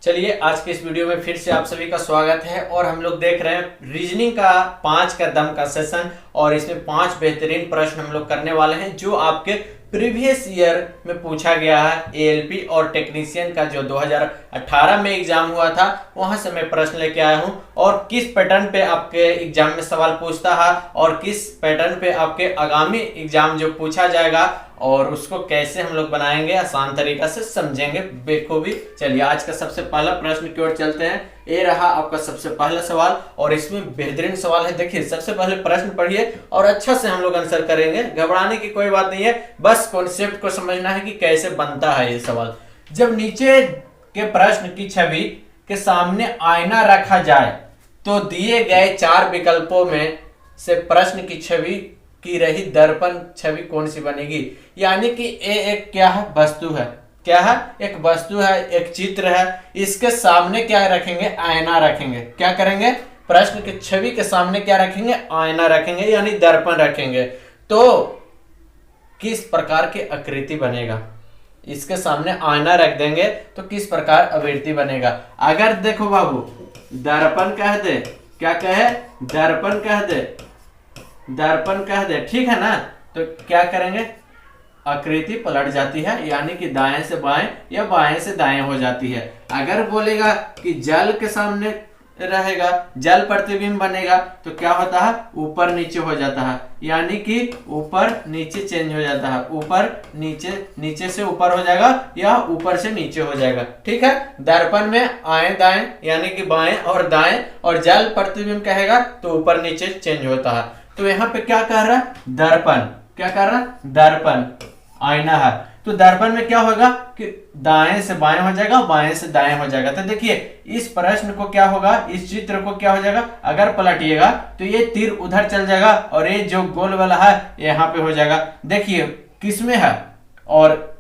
चलिए आज के इस वीडियो में फिर से आप सभी का स्वागत है और हम लोग देख रहे हैं रीजनिंग का 5 का दम का सेशन। और इसमें 5 बेहतरीन प्रश्न हम लोग करने वाले हैं जो आपके प्रीवियस ईयर में पूछा गया है। एएलपी और टेक्नीशियन का जो 2018 में एग्जाम हुआ था वहां से मैं प्रश्न लेके आया हूं और किस पैटर्न पे आपके एग्जाम में सवाल पूछता है और किस पैटर्न पे आपके आगामी एग्जाम जो पूछा जाएगा और उसको कैसे हम लोग बनाएंगे, आसान तरीका से समझेंगे बेखूबी। चलिए आज का सबसे पहला प्रश्न की ओर चलते हैं। ये रहा आपका सबसे पहला सवाल और इसमें बेहतरीन सवाल है। देखिए सबसे पहले प्रश्न पढ़िए और अच्छा से हम लोग आंसर करेंगे, घबराने की कोई बात नहीं है, बस कॉन्सेप्ट को समझना है कि कैसे बनता है ये सवाल। जब नीचे के प्रश्न की छवि के सामने आईना रखा जाए तो दिए गए 4 विकल्पों में से प्रश्न की छवि की रही दर्पण छवि कौन सी बनेगी। यानी कि ये एक क्या है, वस्तु है। क्या है? एक वस्तु है, एक चित्र है। इसके सामने क्या रखेंगे? आईना रखेंगे। क्या करेंगे? प्रश्न की छवि के सामने क्या रखेंगे? आईना रखेंगे यानी दर्पण रखेंगे। तो किस प्रकार की आकृति बनेगा? इसके सामने आईना रख देंगे तो किस प्रकार आवृत्ति बनेगा। अगर देखो बाबू दर्पण कह दे, क्या कहे? दर्पण कह दे, दर्पण कह दे, ठीक है ना। तो क्या करेंगे? आकृति पलट जाती है यानी कि दाएं से बाएं या बाएं से दाएं हो जाती है। अगर बोलेगा कि जल के सामने रहेगा, जल प्रतिबिंब बनेगा, तो क्या होता है? ऊपर नीचे हो जाता है यानी कि ऊपर नीचे चेंज हो जाता है। ऊपर नीचे, नीचे से ऊपर हो जाएगा या ऊपर से नीचे हो जाएगा, ठीक है। दर्पण में आएं दाएं यानी कि बाएं और दाएं, और जल प्रतिबिंब कहेगा तो ऊपर नीचे चेंज होता है। तो यहाँ पे क्या कह रहा है? दर्पण। क्या कर रहा है? दर्पण आईना है। तो दर्पण में क्या होगा कि दाएं से बाएं हो जाएगा, बाएं से दाएं हो जाएगा। तो देखिए इस प्रश्न को क्या होगा, इस चित्र को क्या हो जाएगा, अगर पलटिएगा तो ये तीर उधर चल जाएगा और ये जो गोल वाला है यहाँ पे हो जाएगा। देखिए किसमें है, और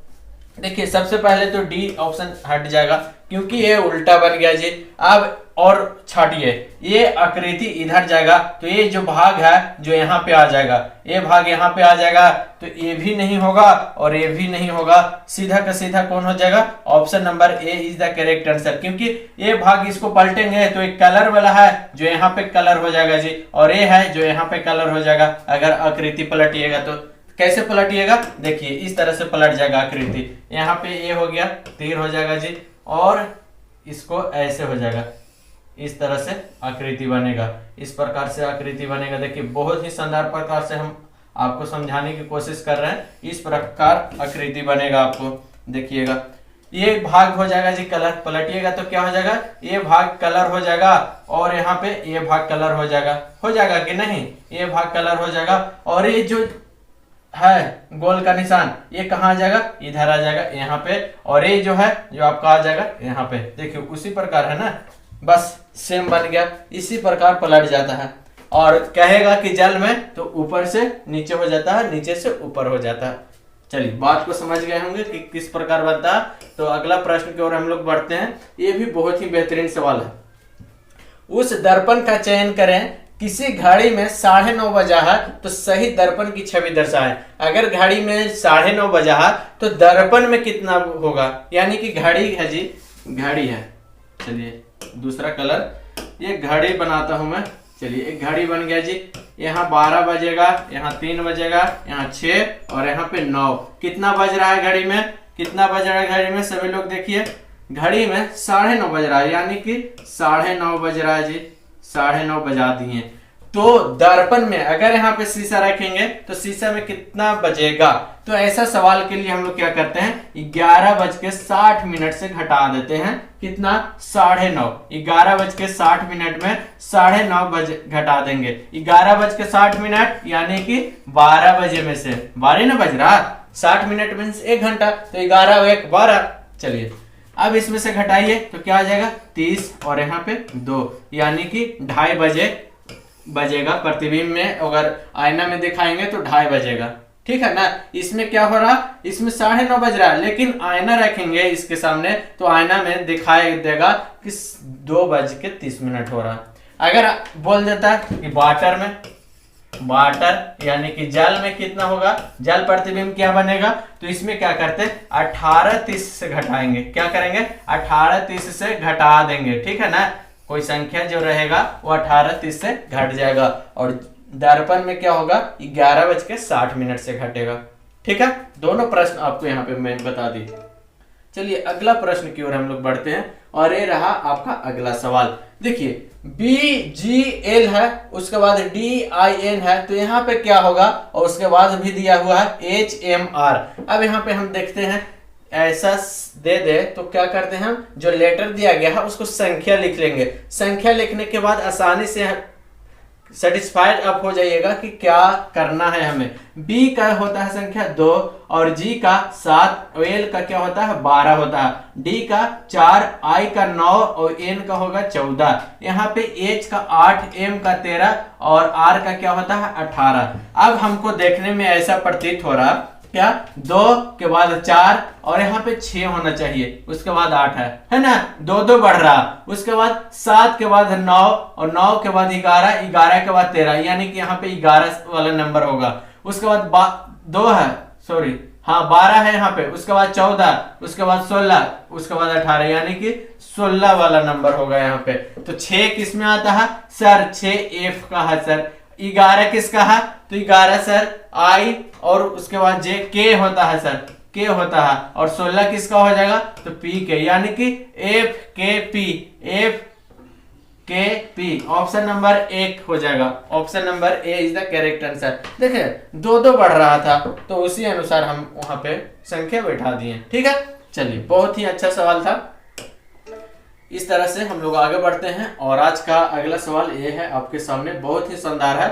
देखिए सबसे पहले तो डी ऑप्शन हट जाएगा क्योंकि ये उल्टा बन गया जी। अब और छाटिए, ये आकृति इधर जाएगा तो ये जो भाग है जो यहाँ पे आ जाएगा, ये भाग यहाँ पे आ जाएगा, तो ये भी नहीं होगा और ये भी नहीं होगा। सीधा का सीधा कौन हो जाएगा? Option number A is the correct answer. क्योंकि ये भाग इसको पलटेंगे तो एक कलर वाला है जो यहाँ पे कलर हो जाएगा जी, और ये है जो यहाँ पे कलर हो जाएगा। अगर आकृति पलटिएगा तो कैसे पलटिएगा? देखिए इस तरह से पलट जाएगा आकृति। यहाँ पे ये हो गया, तीर हो जाएगा जी, और इसको ऐसे हो जाएगा, इस तरह से आकृति बनेगा। इस प्रकार से आकृति बनेगा। देखिए बहुत ही शानदार प्रकार से हम आपको समझाने की कोशिश कर रहे हैं। इस प्रकार आकृति बनेगा आपको, देखिएगा। ये भाग हो जाएगा जी कलर, पलटिएगा तो क्या हो जाएगा? ये भाग कलर हो जाएगा और यहाँ पे ये भाग कलर हो जाएगा। हो जाएगा कि नहीं? ये भाग कलर हो जाएगा और ये जो है गोल का निशान ये कहाँ आ जाएगा? इधर आ जाएगा यहाँ पे, और ये जो है जो आपका आ जाएगा यहाँ पे। देखिए उसी प्रकार है ना, बस सेम बन गया। इसी प्रकार पलट जाता है और कहेगा कि जल में तो ऊपर से नीचे हो जाता है, नीचे से ऊपर हो जाता है। चलिए बात को समझ गए होंगे कि किस प्रकार बनता है। तो अगला प्रश्न की ओर हम लोग बढ़ते हैं। ये भी बहुत ही बेहतरीन सवाल है। उस दर्पण का चयन करें, किसी घड़ी में 9:30 बजा है तो सही दर्पण की छवि दर्शाएं। अगर घड़ी में 9:30 बजा है तो दर्पण में कितना होगा? यानी कि घड़ी है जी, घड़ी है। चलिए दूसरा कलर, ये घड़ी बनाता हूं मैं। चलिए एक घड़ी बन गया जी। यहाँ 12 बजेगा, यहाँ 3 बजेगा, यहाँ 6 और यहाँ पे 9। कितना बज रहा है घड़ी में? कितना बज रहा है घड़ी में? सभी लोग देखिए घड़ी में 9:30 बज रहा है यानी कि 9:30 बज रहा है जी। 9:30 बजा दिए। तो दर्पण में अगर यहाँ पे शीशा रखेंगे तो शीशा में कितना बजेगा? तो ऐसा सवाल के लिए हम लोग क्या करते हैं, 11:60 से घटा देते हैं। कितना? 9:30। 11:60 में 9:30 बजे घटा देंगे। 11:60 यानी कि 12 बजे में से 12 ना बज रहा, 60 मिनट में 1 घंटा, तो 11 और 1 12। चलिए अब इसमें से घटाइए तो क्या आ जाएगा? 30 और यहाँ पे 2 यानी कि 2:30 बजे बजेगा। प्रतिबिंब में अगर आईना में दिखाएंगे तो 2:30 बजेगा, ठीक है ना। इसमें क्या हो रहा? इसमें 9:30 बज रहा है, लेकिन आईना रखेंगे इसके सामने तो आईना में दिखाई देगा कि 2:30 हो रहा है। अगर बोल देता है कि वाटर में वाटर यानी कि जल में कितना होगा, जल प्रतिबिंब क्या बनेगा, तो इसमें क्या करते हैं 18-30 से घटाएंगे, क्या करेंगे 18-30 से घटा देंगे, ठीक है ना। कोई संख्या जो रहेगा वो 18-30 से घट जाएगा और दर्पण में क्या होगा 11:60 से घटेगा, ठीक है। दोनों प्रश्न आपको यहाँ पे मैं बता दी। चलिए अगला प्रश्न की ओर हम लोग बढ़ते हैं और ये रहा आपका अगला सवाल। देखिए BGL है, उसके बाद DIN है, तो यहाँ पे क्या होगा, और उसके बाद भी दिया हुआ है HMR। अब यहाँ पे हम देखते हैं ऐसा दे दे तो क्या करते हैं हम, जो लेटर दिया गया है उसको संख्या लिख लेंगे। संख्या लिखने के बाद आसानी से सेटिस्फाइड आप हो जाइएगा कि क्या करना है हमें। B का होता है संख्या 2 और G का 7, L का क्या होता है 12 होता है, D का 4, I का 9 और N का होगा 14। यहाँ पे H का 8, M का 13 और R का क्या होता है 18। अब हमको देखने में ऐसा प्रतीत हो रहा क्या 2 के बाद 4 और यहाँ पे 6 होना चाहिए, उसके बाद 8 है ना, 2-2 बढ़ रहा, उसके बाद 7 के बाद 9 और 9 के बाद 11, 11 के बाद 13, यानी कि यहाँ पे 11 वाला नंबर होगा। उसके बाद 2 है, सॉरी हाँ 12 है यहाँ पे, उसके बाद 14, उसके बाद 16, उसके बाद 18, यानी कि 16 वाला नंबर होगा यहाँ पे। तो 6 किस में आता है सर, 6 F का है सर। 11 किसका है, तो 11 सर I और उसके बाद J K होता है सर, K होता है, और 16 किसका हो जाएगा तो P के, यानी कि F K P option number 1 हो जाएगा। Option number A is the correct answer. देखिए 2-2 बढ़ रहा था तो उसी अनुसार हम वहां पे संख्या बैठा दिए, ठीक है। चलिए बहुत ही अच्छा सवाल था। इस तरह से हम लोग आगे बढ़ते हैं और आज का अगला सवाल ये है आपके सामने, बहुत ही शानदार है।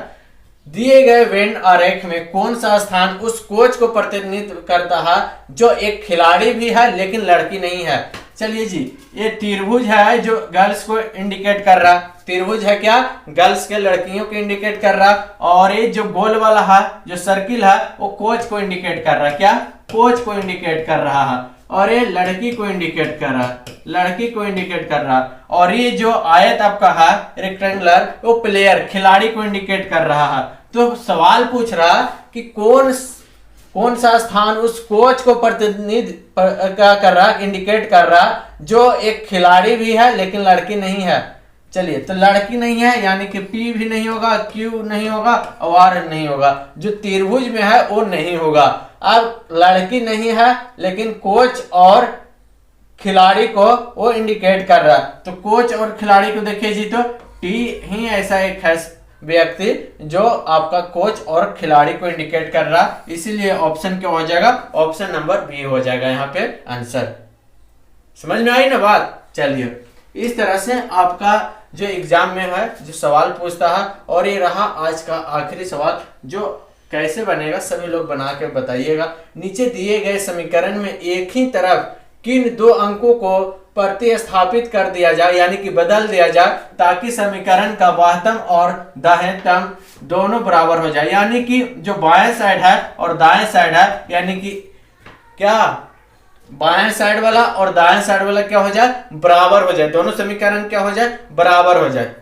दिए गए वेन आरेख में कौन सा स्थान उस कोच को प्रतिनिधित्व करता है जो एक खिलाड़ी भी है लेकिन लड़की नहीं है। चलिए जी, ये त्रिभुज है जो गर्ल्स को इंडिकेट कर रहा, त्रिभुज है क्या गर्ल्स के लड़कियों को इंडिकेट कर रहा, और ये जो गोल वाला है जो सर्किल है वो कोच को इंडिकेट कर रहा, क्या कोच को इंडिकेट कर रहा है, और ये लड़की को इंडिकेट कर रहा, लड़की को इंडिकेट कर रहा, और ये जो आयत आपका है रेक्टेंगुलर वो प्लेयर खिलाड़ी को इंडिकेट कर रहा है। तो सवाल पूछ रहा कि कौन सा स्थान उस कोच को प्रतिनिधित्व क्या कर रहा, इंडिकेट कर रहा जो एक खिलाड़ी भी है लेकिन लड़की नहीं है। चलिए तो लड़की नहीं है यानी कि P भी नहीं होगा, Q नहीं होगा और R नहीं होगा, जो त्रिभुज में है वो नहीं होगा। अब लड़की नहीं है लेकिन कोच और खिलाड़ी को वो इंडिकेट कर रहा, तो कोच और खिलाड़ी को देखिए जी, तो T ही ऐसा एक है व्यक्ति जो आपका कोच और खिलाड़ी को इंडिकेट कर रहा, इसीलिए ऑप्शन क्या हो जाएगा, ऑप्शन नंबर B हो जाएगा यहाँ पे आंसर। समझ में आई ना बात। चलिए इस तरह से आपका जो एग्जाम में है जो सवाल पूछता है, और ये रहा आज का आखिरी सवाल जो कैसे बनेगा सभी लोग बना के बताइएगा। नीचे दिए गए समीकरण में एक ही तरफ किन 2 अंकों को प्रतिस्थापित कर दिया जाए यानी कि बदल दिया जाए ताकि समीकरण का बाह्यतम और दाह्यतम दोनों बराबर हो जाए, यानी कि जो बाएं साइड है और दाएं साइड है, यानी कि क्या बाएं साइड वाला और दाएं साइड वाला क्या हो जाए बराबर हो जाए, दोनों समीकरण क्या हो जाए बराबर हो जाए।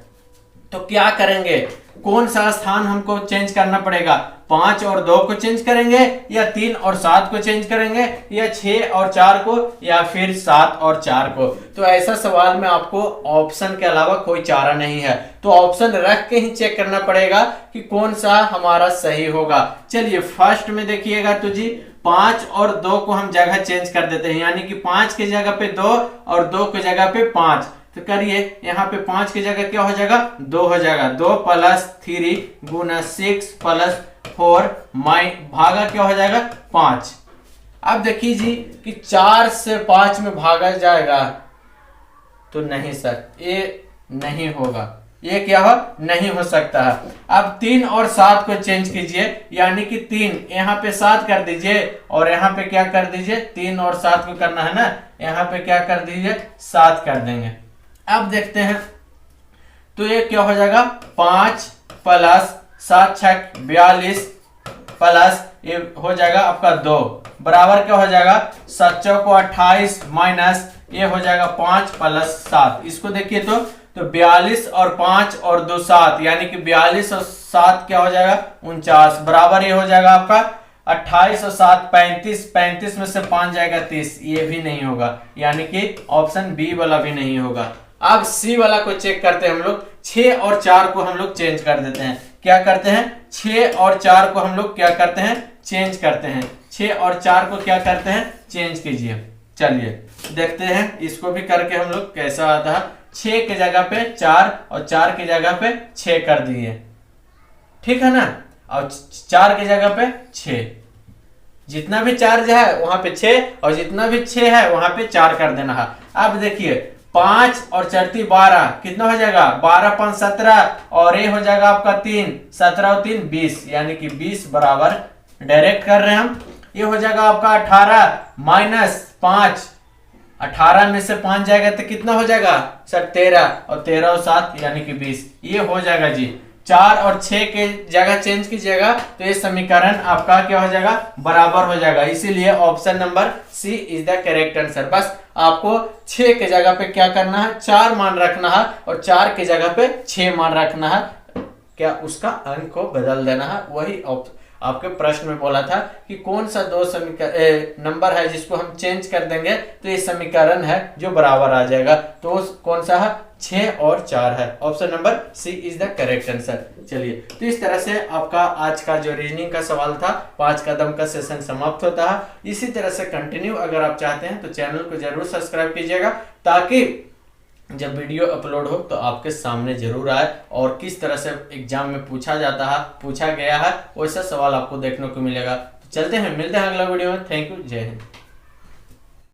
तो क्या करेंगे, कौन सा स्थान हमको चेंज करना पड़ेगा, 5 और 2 को चेंज करेंगे या 3 और 7 को चेंज करेंगे या 6 और 4 को या फिर 7 और 4 को। तो ऐसा सवाल में आपको ऑप्शन के अलावा कोई चारा नहीं है, तो ऑप्शन रख के ही चेक करना पड़ेगा कि कौन सा हमारा सही होगा। चलिए फर्स्ट में देखिएगा तो जी 5 और 2 को हम जगह चेंज कर देते हैं, यानी कि 5 की जगह पे 2 और 2 की जगह पे 5, तो करिए यहाँ पे 5 की जगह क्या हो जाएगा 2 हो जाएगा, 2 + 3 गुना 6 + 4 भागा क्या हो जाएगा 5। अब देखिए जी कि 4 से 5 में भागा जाएगा, तो नहीं सर ये नहीं होगा, ये क्या हो नहीं हो सकता है। अब 3 और 7 को चेंज कीजिए, यानी कि 3 यहाँ पे 7 कर दीजिए और यहाँ पे क्या कर दीजिए 3 और 7 को करना है ना, यहाँ पे क्या कर दीजिए 7 कर देंगे। अब देखते हैं तो ये क्या हो जाएगा 5 + 7 × 6 42 प्लस ये हो जाएगा आपका 2 बराबर क्या हो जाएगा 7 × 28 माइनस ये हो जाएगा 5 + 7। इसको देखिए तो तो 42 और 5 और 2 7, यानी कि 42 और 7 क्या हो जाएगा 49, बराबर ये हो जाएगा आपका 28 और 7 35, 35 में से 5 जाएगा 30, ये भी नहीं होगा, यानी कि ऑप्शन बी वाला भी नहीं होगा। अब सी वाला को चेक करते हैं हम लोग। 6 और 4 को हम लोग चेंज कर देते हैं। क्या करते हैं 6 और 4 को हम लोग क्या करते हैं चेंज करते हैं। 6 और 4 को क्या करते हैं चेंज कीजिए। चलिए देखते हैं इसको भी करके हम लोग कैसा आता है। 6 के जगह पे 4 और 4 की जगह पे 6 कर दिए, ठीक है ना। और 4 की जगह पे 6, जितना भी चार्ज है वहां पे 6 और जितना भी 6 है वहां पे 4 कर देना है। अब देखिए 5 और 4 12 कितना हो जाएगा 12 5 17 और ये हो जाएगा आपका 3, 17 और 3 20, यानी कि 20 बराबर डायरेक्ट कर रहे हैं हम। ये हो जाएगा आपका 18 माइनस 5, 18 में से 5 जाएगा तो कितना हो जाएगा सर 13 और 13 और 7 यानी कि 20, ये हो जाएगा जी। 4 और 6 के जगह चेंज कीजिएगा तो ये समीकरण आपका क्या हो जाएगा बराबर हो जाएगा। इसीलिए option number C is the correct answer. बस आपको 6 के जगह पे क्या करना है 4 मान रखना है और 4 के जगह पे 6 मान रखना है, क्या उसका अंक को बदल देना है। वही आपके प्रश्न में बोला था कि कौन सा दो नंबर है जिसको हम चेंज कर देंगे तो ये समीकरण है जो बराबर आ जाएगा। तो कौन सा है 6 और 4 है। Option number C is the correct answer. चलिए तो इस तरह से आपका आज का जो रीजनिंग का सवाल था 5 कदम का सेशन समाप्त होता है। इसी तरह से कंटिन्यू अगर आप चाहते हैं तो चैनल को जरूर सब्सक्राइब कीजिएगा ताकि जब वीडियो अपलोड हो तो आपके सामने जरूर आए और किस तरह से एग्जाम में पूछा गया है वैसा सवाल आपको देखने को मिलेगा। तो चलते हैं, मिलते हैं अगला वीडियो में। थैंक यू, जय हिंद।